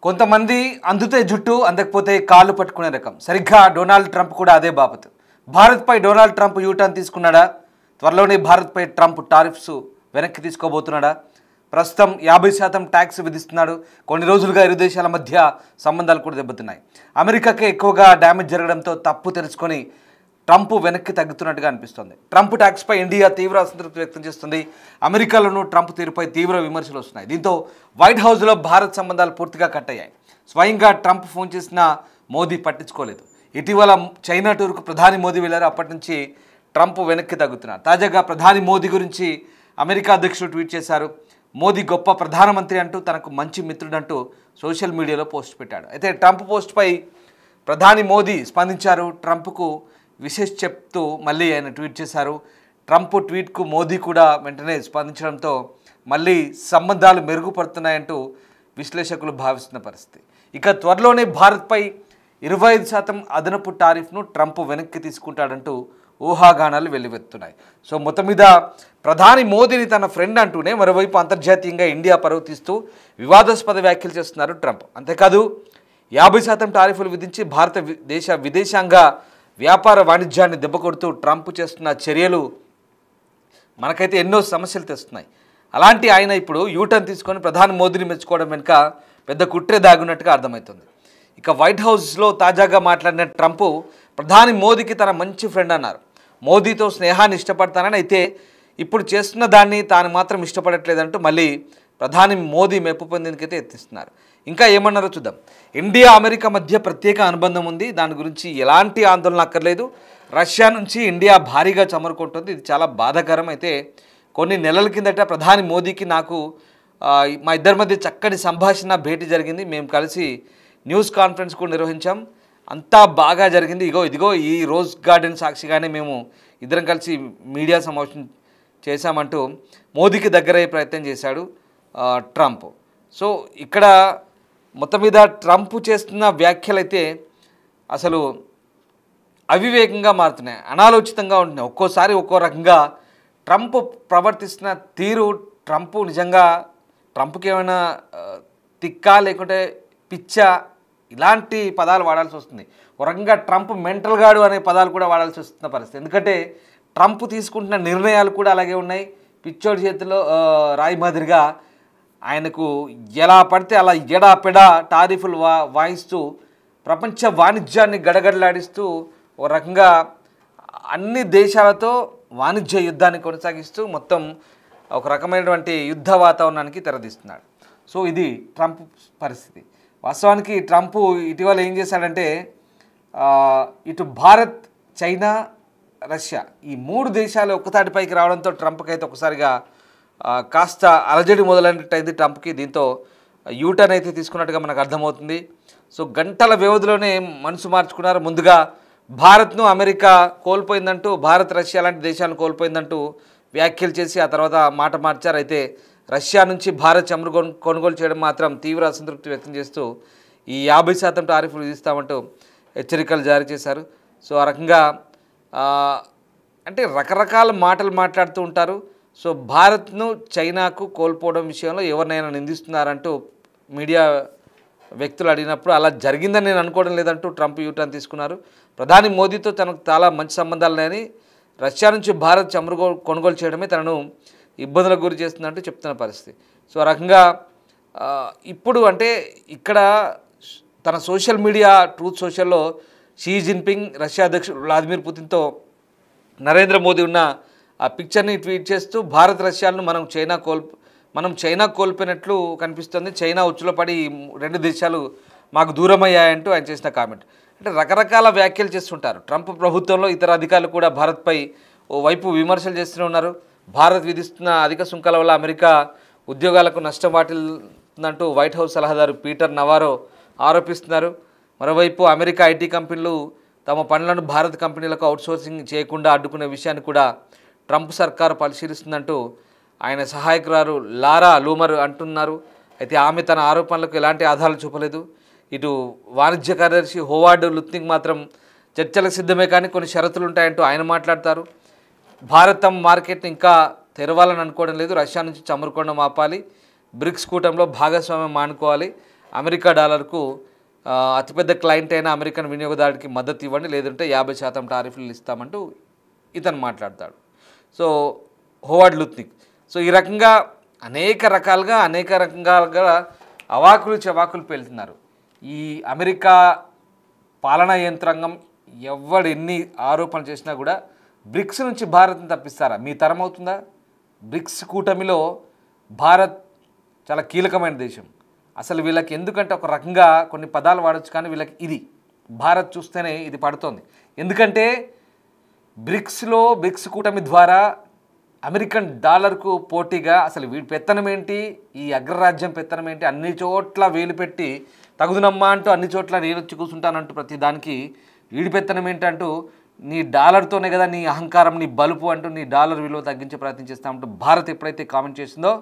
కొంతమంది అందుతే జుట్టు అందకపోతే కాళ్ళు పట్టుకునే రకం. సరిగ్గా డొనాల్డ్ ట్రంప్ కూడా అదే బాపతు. భారత్పై డొనాల్డ్ ట్రంప్ యూటర్న్ తీసుకున్నాడా? త్వరలోనే భారత్పై ట్రంప్ టారిఫ్స్ వెనక్కి తీసుకోబోతున్నాడా? ప్రస్తుతం 50% ట్యాక్స్ విధిస్తున్నాడు. కొన్ని రోజులుగా ఇరు దేశాల మధ్య సంబంధాలు కూడా దెబ్బతిన్నాయి. అమెరికాకే ఎక్కువగా డ్యామేజ్ జరగడంతో తప్పు తెలుసుకొని ట్రంప్ వెనక్కి తగ్గుతున్నట్టుగా అనిపిస్తుంది. ట్రంప్ ట్యాక్స్పై ఇండియా తీవ్ర అసంతృప్తి వ్యక్తం చేస్తుంది. అమెరికాలోనూ ట్రంప్ తీరుపై తీవ్ర విమర్శలు వస్తున్నాయి. దీంతో వైట్ హౌస్లో భారత్ సంబంధాలు పూర్తిగా కట్ అయ్యాయి. స్వయంగా ట్రంప్ ఫోన్ చేసినా మోదీ పట్టించుకోలేదు. ఇటీవల చైనా టూర్కు ప్రధాని మోదీ వెళ్లారు. అప్పటి నుంచి ట్రంప్ వెనక్కి తగ్గుతున్నారు. తాజాగా ప్రధాని మోదీ గురించి అమెరికా అధ్యక్షుడు ట్వీట్ చేశారు. మోదీ గొప్ప ప్రధానమంత్రి అంటూ, తనకు మంచి మిత్రుడంటూ సోషల్ మీడియాలో పోస్ట్ పెట్టాడు. అయితే ట్రంప్ పోస్ట్పై ప్రధాని మోదీ స్పందించారు. ట్రంప్కు విశేష్ చెప్తూ మళ్ళీ ఆయన ట్వీట్ చేశారు. ట్రంప్ ట్వీట్కు మోదీ కూడా వెంటనే స్పందించడంతో మళ్ళీ సంబంధాలు మెరుగుపడుతున్నాయంటూ విశ్లేషకులు భావిస్తున్న పరిస్థితి. ఇక త్వరలోనే భారత్పై 25% అదనపు టారిఫ్ను ట్రంప్ వెనక్కి తీసుకుంటాడంటూ ఊహాగానాలు వెల్లువెత్తున్నాయి. సో మొత్తం మీద ప్రధాని మోదీని తన ఫ్రెండ్ అంటూనే మరోవైపు అంతర్జాతీయంగా ఇండియా పరువు తీస్తూ వివాదాస్పద వ్యాఖ్యలు చేస్తున్నారు ట్రంప్. అంతేకాదు 50% టారిఫ్లు విధించి భారతదేశ విదేశాంగ వ్యాపార వాణిజ్యాన్ని దెబ్బకొడుతూ ట్రంప్ చేస్తున్న చర్యలు మనకైతే ఎన్నో సమస్యలు తెస్తున్నాయి. అలాంటి ఆయన ఇప్పుడు యూటర్న్ తీసుకొని ప్రధాని మోదీని మెచ్చుకోవడం వెనుక పెద్ద కుట్రే దాగున్నట్టుగా అర్థమవుతుంది. ఇక వైట్ హౌస్లో తాజాగా మాట్లాడిన ట్రంప్ ప్రధాని మోదీకి తన మంచి ఫ్రెండ్ అన్నారు. మోదీతో స్నేహాన్ని ఇష్టపడతానని, అయితే ఇప్పుడు చేస్తున్న దాన్ని తాను మాత్రం ఇష్టపడట్లేదంటూ మళ్ళీ ప్రధాని మోదీ మెప్పు పొందేందుకైతే ఎత్తిస్తున్నారు. ఇంకా ఏమన్నారో చూద్దాం. ఇండియా అమెరికా మధ్య ప్రత్యేక అనుబంధం ఉంది. దాని గురించి ఎలాంటి ఆందోళన అక్కర్లేదు. రష్యా నుంచి ఇండియా భారీగా చమురుకుంటుంది. ఇది చాలా బాధాకరం. అయితే కొన్ని నెలల కిందట ప్రధాని మోదీకి నాకు మా ఇద్దరి మధ్య చక్కటి సంభాషణ భేటీ జరిగింది. మేము కలిసి న్యూస్ కాన్ఫరెన్స్ కూడా నిర్వహించాం. అంతా బాగా జరిగింది. ఇదిగో ఈ రోజ్ గార్డెన్ సాక్షిగానే మేము ఇద్దరం కలిసి మీడియా సమావేశం చేశామంటూ మోదీకి దగ్గరయ్యే ప్రయత్నం చేశాడు ట్రంప్. సో ఇక్కడ మొత్తం మీద ట్రంప్ చేస్తున్న వ్యాఖ్యలు అయితే అసలు అవివేకంగా మారుతున్నాయి, అనాలోచితంగా ఉంటున్నాయి. ఒక్కోసారి ఒక్కో రకంగా ట్రంప్ ప్రవర్తిస్తున్న తీరు, ట్రంప్కి ఏమైనా తిక్కా లేకుంటే పిచ్చా ఇలాంటి పదాలు వాడాల్సి వస్తుంది. ఒక రకంగా ట్రంప్ మెంటల్ గాడు అనే పదాలు కూడా వాడాల్సి వస్తున్న పరిస్థితి. ఎందుకంటే ట్రంప్ తీసుకుంటున్న నిర్ణయాలు కూడా అలాగే ఉన్నాయి. పిచ్చోడి చేతిలో రాయి మాదిరిగా ఆయనకు ఎలా పడితే అలా ఎడాపెడా టారిఫ్లు వాయిస్తూ ప్రపంచ వాణిజ్యాన్ని గడగడలాడిస్తూ ఒక రకంగా అన్ని దేశాలతో వాణిజ్య యుద్ధాన్ని కొనసాగిస్తూ మొత్తం ఒక రకమైనటువంటి యుద్ధ వాతావరణానికి తెరదీస్తున్నాడు. సో ఇది ట్రంప్ పరిస్థితి. వాస్తవానికి ట్రంప్ ఇటీవల ఏం చేశాడంటే ఇటు భారత్, చైనా, రష్యా ఈ 3 దేశాలు ఒక్కతాటిపైకి రావడంతో ట్రంప్కి అయితే ఒకసారిగా కాస్త అలజడి మొదలైనట్టయింది ట్రంప్కి. దీంతో యూటర్న్ అయితే తీసుకున్నట్టుగా మనకు అర్థమవుతుంది. సో గంటల వ్యవధిలోనే మనసు మార్చుకున్నారు. ముందుగా భారత్ను అమెరికా కోల్పోయిందంటూ, భారత్ రష్యా లాంటి దేశాలను కోల్పోయిందంటూ వ్యాఖ్యలు చేసి ఆ తర్వాత మాట మార్చారు. అయితే రష్యా నుంచి భారత్ చమురు కొనుగోలు చేయడం మాత్రం తీవ్ర అసంతృప్తి వ్యక్తం చేస్తూ ఈ 50% టారిఫ్లు విధిస్తామంటూ హెచ్చరికలు జారీ చేశారు. సో ఆ రకంగా అంటే రకరకాల మాటలు మాట్లాడుతూ ఉంటారు. సో భారత్ను చైనాకు కోల్పోవడం విషయంలో ఎవరినైనా నిందిస్తున్నారంటూ మీడియా వ్యక్తులు అడిగినప్పుడు అలా జరిగిందని నేను అనుకోవడం లేదంటూ ట్రంప్ యూటర్న్ తీసుకున్నారు. ప్రధాని మోదీతో తనకు చాలా మంచి సంబంధాలు ఉన్నాయని, రష్యా నుంచి భారత్ చమురు కొనుగోలు చేయడమే తనను ఇబ్బందులకు గురి చేస్తుందంటూ చెప్తున్న పరిస్థితి. సో ఆ రకంగా ఇప్పుడు అంటే ఇక్కడ తన సోషల్ మీడియా ట్రూత్ సోషల్లో షీ జిన్పింగ్, రష్యా అధ్యక్షుడు వ్లాదిమిర్ పుతిన్తో నరేంద్ర మోదీ ఉన్న ఆ పిక్చర్ని ట్వీట్ చేస్తూ భారత్ రష్యాలను మనం చైనా కోల్పోయినట్లు కనిపిస్తుంది. చైనా ఉచ్చులో పడి 2 దేశాలు మాకు దూరమయ్యాయంటూ ఆయన చేసిన కామెంట్. అంటే రకరకాల వ్యాఖ్యలు చేస్తుంటారు. ట్రంప్ ప్రభుత్వంలో ఇతర అధికారులు కూడా భారత్పై ఓవైపు విమర్శలు చేస్తూనే ఉన్నారు. భారత్ విధిస్తున్న అధిక సుంకాల వల్ల అమెరికా ఉద్యోగాలకు నష్టం వాటిల్లంటూ వైట్ హౌస్ సలహాదారు పీటర్ నవారో ఆరోపిస్తున్నారు. మరోవైపు అమెరికా ఐటీ కంపెనీలు తమ పనులను భారత్ కంపెనీలకు అవుట్సోర్సింగ్ చేయకుండా అడ్డుకునే విషయాన్ని కూడా ట్రంప్ సర్కారు పరిశీలిస్తుందంటూ ఆయన సహాయకురాలు లారా లూమర్ అంటున్నారు. అయితే ఆమె తన ఆరోపణలకు ఎలాంటి ఆధారాలు చూపలేదు. ఇటు వాణిజ్య కార్యదర్శి హోవార్డ్ లుత్నిక్ మాత్రం చర్చలకు సిద్ధమే కానీ కొన్ని షరతులు ఉంటాయంటూ ఆయన మాట్లాడతారు. భారత్ తమ మార్కెట్ని ఇంకా తెరవాలని అనుకోవడం లేదు. రష్యా నుంచి చమురు కొనడం ఆపాలి, బ్రిక్స్ కూటంలో భాగస్వామ్యం మానుకోవాలి, అమెరికా డాలర్కు అతిపెద్ద క్లయింట్ అయిన అమెరికన్ వినియోగదారుడికి మద్దతు ఇవ్వండి, లేదంటే 50% టారిఫ్లు ఇస్తామంటూ ఇతను మాట్లాడతాడు. So Howard లుత్నిక్. సో ఈ రకంగా అనేక రకాలుగా అవాకులు చవాకులు పేలుతున్నారు. ఈ అమెరికా పాలనా యంత్రాంగం ఎవడు ఎన్ని ఆరోపణలు చేసినా కూడా బ్రిక్స్ నుంచి భారత్ని తప్పిస్తారా? మీ తరం అవుతుందా? బ్రిక్స్ కూటమిలో భారత్ చాలా కీలకమైన దేశం. అసలు వీళ్ళకి ఎందుకంటే ఒక రకంగా కొన్ని పదాలు వాడచ్చు, కానీ వీళ్ళకి ఇది భారత్ చూస్తేనే ఇది పడుతోంది. ఎందుకంటే బ్రిక్స్ కూటమి ద్వారా అమెరికన్ డాలర్కు పోటీగా అసలు వీడి పెత్తనం ఏంటి, ఈ అగ్రరాజ్యం పెత్తనం ఏంటి, అన్ని చోట్ల వేలు పెట్టి తగుదునమ్మా అంటూ అన్ని చోట్ల నేను వచ్చి కూర్చుంటానంటూ ప్రతి దానికి వీడి పెత్తనం ఏంటంటూ నీ డాలర్తోనే కదా నీ అహంకారం, నీ బలుపు అంటూ నీ డాలర్ విలువ తగ్గించే ప్రయత్నం చేస్తామంటూ భారత్ ఎప్పుడైతే కామెంట్ చేసిందో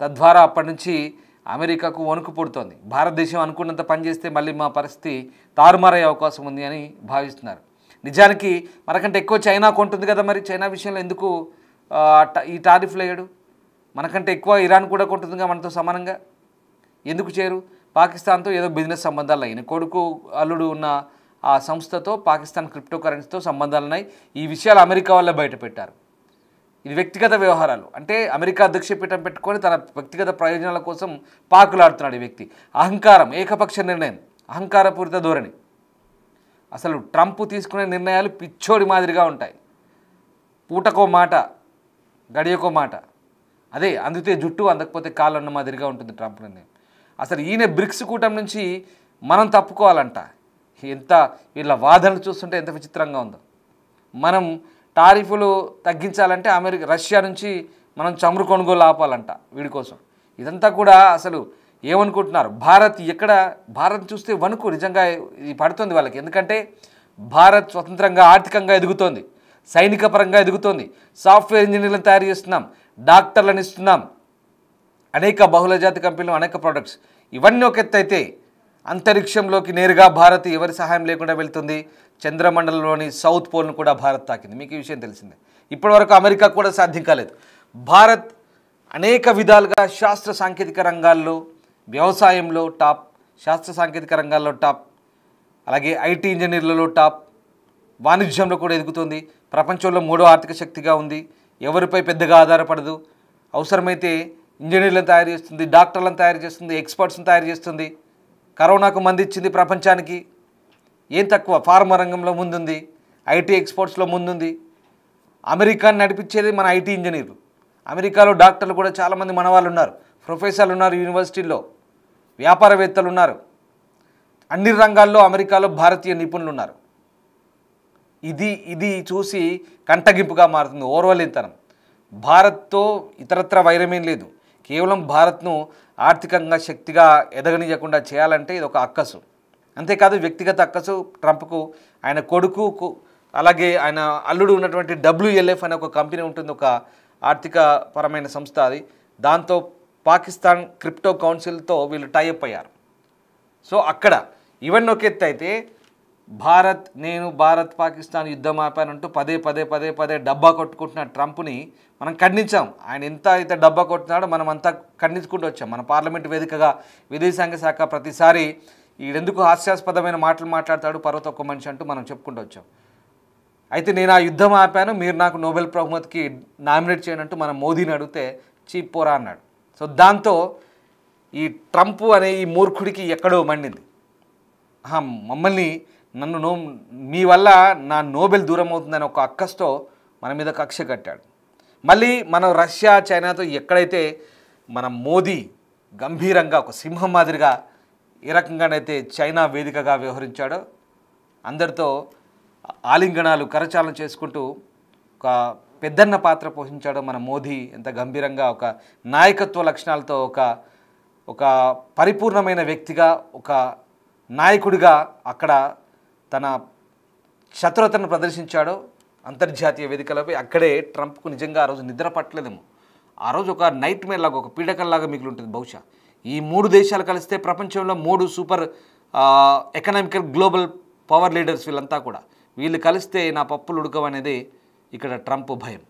తద్వారా అప్పటి నుంచి అమెరికాకు వణుకు పుడుతోంది. భారతదేశం అనుకున్నంత పనిచేస్తే మళ్ళీ మా పరిస్థితి తారుమారయ్యే అవకాశం ఉంది అని భావిస్తున్నారు. నిజానికి మనకంటే ఎక్కువ చైనా కొంటుంది కదా, మరి చైనా విషయంలో ఎందుకు ఈ టారిఫ్లు వేయడు? మనకంటే ఎక్కువ ఇరాన్ కూడా కొంటుందిగా మనతో సమానంగా, ఎందుకు చేయరు? పాకిస్తాన్తో ఏదో బిజినెస్ సంబంధాలు అయినాయి, కొడుకు అల్లుడు ఉన్న ఆ సంస్థతో పాకిస్తాన్ క్రిప్టో కరెన్సీతో సంబంధాలు ఉన్నాయి. ఈ విషయాలు అమెరికా వల్ల బయట పెట్టారు. ఇది వ్యక్తిగత వ్యవహారాలు. అంటే అమెరికా అధ్యక్షపీఠం పెట్టుకొని తన వ్యక్తిగత ప్రయోజనాల కోసం పాకులాడుతున్నాడు ఈ వ్యక్తి. అహంకారం, ఏకపక్ష నిర్ణయం, అహంకారపూరిత ధోరణి. అసలు ట్రంప్ తీసుకునే నిర్ణయాలు పిచ్చోడి మాదిరిగా ఉంటాయి. పూటకో మాట, గడియకో మాట. అదే అందితే జుట్టు, అందకపోతే కాళ్ళు అన్న మాదిరిగా ఉంటుంది ట్రంప్ నిర్ణయం. అసలు ఈయన బ్రిక్స్ కూటమి నుంచి మనం తప్పుకోవాలంట. ఎంత వీళ్ళ వాదనలు చూస్తుంటే ఎంత విచిత్రంగా ఉందో. మనం టారిఫ్లు తగ్గించాలంటే రష్యా నుంచి మనం చమురు కొనుగోలు ఆపాలంట వీడి కోసం. ఇదంతా కూడా అసలు ఏమనుకుంటున్నారు? భారత్ చూస్తే వణుకు నిజంగా ఇది పడుతుంది వాళ్ళకి. ఎందుకంటే భారత్ స్వతంత్రంగా ఆర్థికంగా ఎదుగుతోంది, సైనిక పరంగా ఎదుగుతోంది, సాఫ్ట్వేర్ ఇంజనీర్లను తయారు చేస్తున్నాం, డాక్టర్లను ఇస్తున్నాం, అనేక బహుళజాతి కంపెనీలు, అనేక ప్రోడక్ట్స్. ఇవన్నీ ఒక ఎత్తు అయితే అంతరిక్షంలోకి నేరుగా భారత్ ఎవరి సహాయం లేకుండా వెళ్తుంది. చంద్రమండలంలోని సౌత్ పోల్ను కూడా భారత్ తాకింది. మీకు ఈ విషయం తెలిసిందే. ఇప్పటివరకు అమెరికా కూడా సాధ్యం కాలేదు. భారత్ అనేక విధాలుగా శాస్త్ర సాంకేతిక రంగాల్లో, వ్యవసాయంలో టాప్, శాస్త్ర సాంకేతిక రంగాల్లో టాప్, అలాగే ఐటీ ఇంజనీర్లలో టాప్, వాణిజ్యంలో కూడా ఎదుగుతుంది. ప్రపంచంలో 3వ ఆర్థిక శక్తిగా ఉంది. ఎవరిపై పెద్దగా ఆధారపడదు. అవసరమైతే ఇంజనీర్లను తయారు చేస్తుంది, డాక్టర్లను తయారు చేస్తుంది, ఎక్స్పర్ట్స్ని తయారు చేస్తుంది. కరోనాకు మంది ఇచ్చింది ప్రపంచానికి. ఏం తక్కువ? ఫార్మా రంగంలో ముందుంది, ఐటీ ఎక్స్పోర్ట్స్లో ముందుంది. అమెరికాని నడిపించేది మన ఐటీ ఇంజనీర్లు. అమెరికాలో డాక్టర్లు కూడా చాలామంది మన వాళ్ళు ఉన్నారు, ప్రొఫెసర్లు ఉన్నారు, యూనివర్సిటీల్లో వ్యాపారవేత్తలు ఉన్నారు. అన్ని రంగాల్లో అమెరికాలో భారతీయ నిపుణులు ఉన్నారు. ఇది చూసి కంటగింపుగా మారుతుంది ఓర్వలేనితనం. భారత్తో ఇతరత్ర వైరమేం లేదు. కేవలం భారత్ను ఆర్థికంగా శక్తిగా ఎదగనియకుండా చేయాలంటే ఇది ఒక అక్కసు. అంతేకాదు వ్యక్తిగత అక్కసు ట్రంప్కు. ఆయన కొడుకు, అలాగే ఆయన అల్లుడు ఉన్నటువంటి WLF అనే ఒక కంపెనీ ఉంటుంది, ఒక ఆర్థిక పరమైన సంస్థ. అది దాంతో పాకిస్తాన్ క్రిప్టో కౌన్సిల్తో వీళ్ళు టైఅప్ అయ్యారు. సో అక్కడ ఇవన్నీ ఒక ఎత్తు అయితే భారత్ పాకిస్తాన్ యుద్ధం ఆపానంటూ పదే డబ్బా కొట్టుకుంటున్న ట్రంప్ని మనం ఖండించాం. ఆయన ఎంత అయితే డబ్బా కొట్టున్నాడో మనం అంతా ఖండించుకుంటూ వచ్చాం. మన పార్లమెంట్ వేదికగా విదేశాంగ శాఖ ప్రతిసారి ఈడెందుకు హాస్యాస్పదమైన మాటలు మాట్లాడతాడు పర్వత ఒక్క మనిషి అంటూ మనం చెప్పుకుంటూ వచ్చాం. అయితే నేను ఆ యుద్ధం ఆపాను, మీరు నాకు నోబెల్ బహుమతికి నామినేట్ చేయనంటూ మనం మోదీని అడిగితే చీప్ పోరా అన్నాడు. సో దాంతో ఈ ట్రంప్ అనే ఈ మూర్ఖుడికి ఎక్కడో మండింది. మమ్మల్ని మీ వల్ల నా నోబెల్ దూరం అవుతుందని ఒక అక్కస్తో మన మీద కక్ష కట్టాడు. మళ్ళీ మనం రష్యా, చైనాతో ఎక్కడైతే మన మోదీ గంభీరంగా ఒక సింహం మాదిరిగా ఏ రకంగానైతే చైనా వేదికగా వ్యవహరించాడో, అందరితో ఆలింగనాలు కరచాలనం చేసుకుంటూ ఒక పెద్దన్న పాత్ర పోషించాడో మన మోదీ, ఎంత గంభీరంగా ఒక నాయకత్వ లక్షణాలతో ఒక పరిపూర్ణమైన వ్యక్తిగా, ఒక నాయకుడిగా అక్కడ తన చతురతను ప్రదర్శించాడో అంతర్జాతీయ వేదికలపై, అక్కడే ట్రంప్కు నిజంగా ఆ రోజు నిద్ర పట్టలేదేమో. ఆ రోజు ఒక నైట్ మేర్ లాగా, ఒక పీడకల్లాగా మిగిలి ఉంటుంది బహుశా. ఈ 3 దేశాలు కలిస్తే ప్రపంచంలో 3 super economical global power leaders వీళ్ళంతా కూడా, వీళ్ళు కలిస్తే నా పప్పులు ఉడకవనేది ఇక్కడ ట్రంప్ భయం.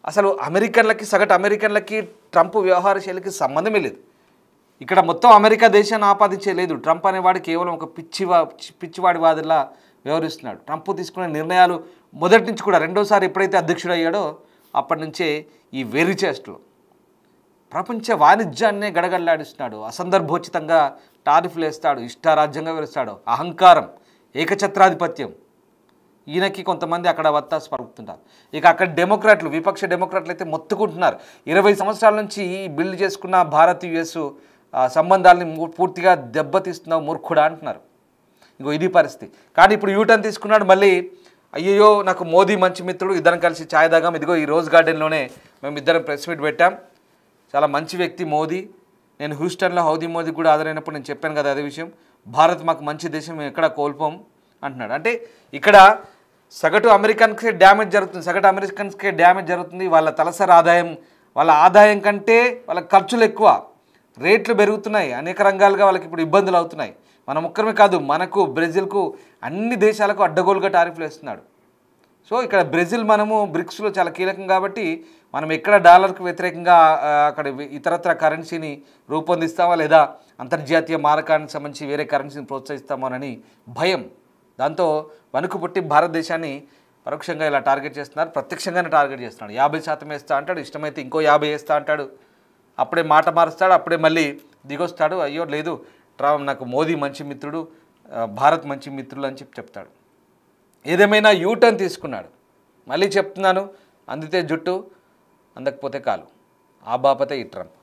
అసలు సగటు అమెరికన్లకి ట్రంప్ వ్యవహార శైలికి సంబంధమే లేదు. ఇక్కడ మొత్తం అమెరికా దేశాన్ని ఆపాదించే లేదు. ట్రంప్ అనేవాడు కేవలం ఒక పిచ్చివాడి వాదిలా వ్యవహరిస్తున్నాడు. ట్రంప్ తీసుకునే నిర్ణయాలు మొదటి నుంచి కూడా రెండోసారి ఎప్పుడైతే అధ్యక్షుడు అయ్యాడో అప్పటి నుంచే ఈ వెర్రి చేష్టలు ప్రపంచ వాణిజ్యాన్నే గడగడలాడిస్తున్నాడు. అసందర్భోచితంగా టారిఫ్లు వేస్తాడు, ఇష్టారాజ్యంగా వివరిస్తాడు. అహంకారం, ఏకఛత్రాధిపత్యం. ఈయనకి కొంతమంది అక్కడ వత్తాసు పలుకుతుంటారు. ఇక అక్కడ డెమోక్రాట్లు, విపక్ష డెమోక్రాట్లు అయితే మొత్తుకుంటున్నారు. 20 సంవత్సరాల నుంచి బిల్డ్ చేసుకున్న భారత్ యుఎస్ సంబంధాలని పూర్తిగా దెబ్బతీస్తున్నావు మూర్ఖుడా అంటున్నారు. ఇగో ఇది పరిస్థితి. కానీ ఇప్పుడు యూటర్న్ తీసుకున్నాడు. మళ్ళీ అయ్యో నాకు మోదీ మంచి మిత్రుడు, ఇద్దరం కలిసి ఛాయ్ తాగాం. ఇదిగో ఈ రోజ్ గార్డెన్లోనే మేము ఇద్దరం ప్రెస్ మీట్ పెట్టాం. చాలా మంచి వ్యక్తి మోదీ. నేను హ్యూస్టన్లో హౌదీ మోదీ కూడా ఆదరైనప్పుడు నేను చెప్పాను కదా అదే విషయం. భారత్ మాకు మంచి దేశం, మేము ఎక్కడ కోల్పోం అంటున్నాడు. అంటే ఇక్కడ సగటు అమెరికన్స్కే డ్యామేజ్ జరుగుతుంది, సగటు అమెరికన్స్కే డ్యామేజ్ జరుగుతుంది. వాళ్ళ తలసరి ఆదాయం, వాళ్ళ ఆదాయం కంటే వాళ్ళ ఖర్చులు ఎక్కువ, రేట్లు పెరుగుతున్నాయి. అనేక రంగాలుగా వాళ్ళకి ఇప్పుడు ఇబ్బందులు అవుతున్నాయి. మన ఒక్కరమే కాదు, మనకు, బ్రెజిల్కు, అన్ని దేశాలకు అడ్డగోలుగా టారిఫ్లు వేస్తున్నాడు. సో ఇక్కడ బ్రెజిల్ మనము బ్రిక్స్లో చాలా కీలకం కాబట్టి మనం ఎక్కడ డాలర్కు వ్యతిరేకంగా అక్కడ ఇతరత్ర కరెన్సీని రూపొందిస్తామా లేదా అంతర్జాతీయ మారకానికి సంబంధించి వేరే కరెన్సీని ప్రోత్సహిస్తామోనని భయం. దాంతో వణుకు పుట్టి భారతదేశాన్ని పరోక్షంగా ఇలా టార్గెట్ చేస్తున్నారు, ప్రత్యక్షంగానే టార్గెట్ చేస్తున్నాడు. 50% వేస్తా అంటాడు, ఇష్టమైతే ఇంకో 50 వేస్తా అంటాడు. అప్పుడే మాట మారుస్తాడు, అప్పుడే మళ్ళీ దిగొస్తాడు. అయ్యో లేదు నాకు మోదీ మంచి మిత్రుడు, భారత్ మంచి మిత్రులు అని చెప్తాడు. ఏదేమైనా యూటర్న్ తీసుకున్నాడు. మళ్ళీ చెప్తున్నాను, అందితే జుట్టు, అందకపోతే కాలు. ఆ బాపతే ఈ ట్రంప్.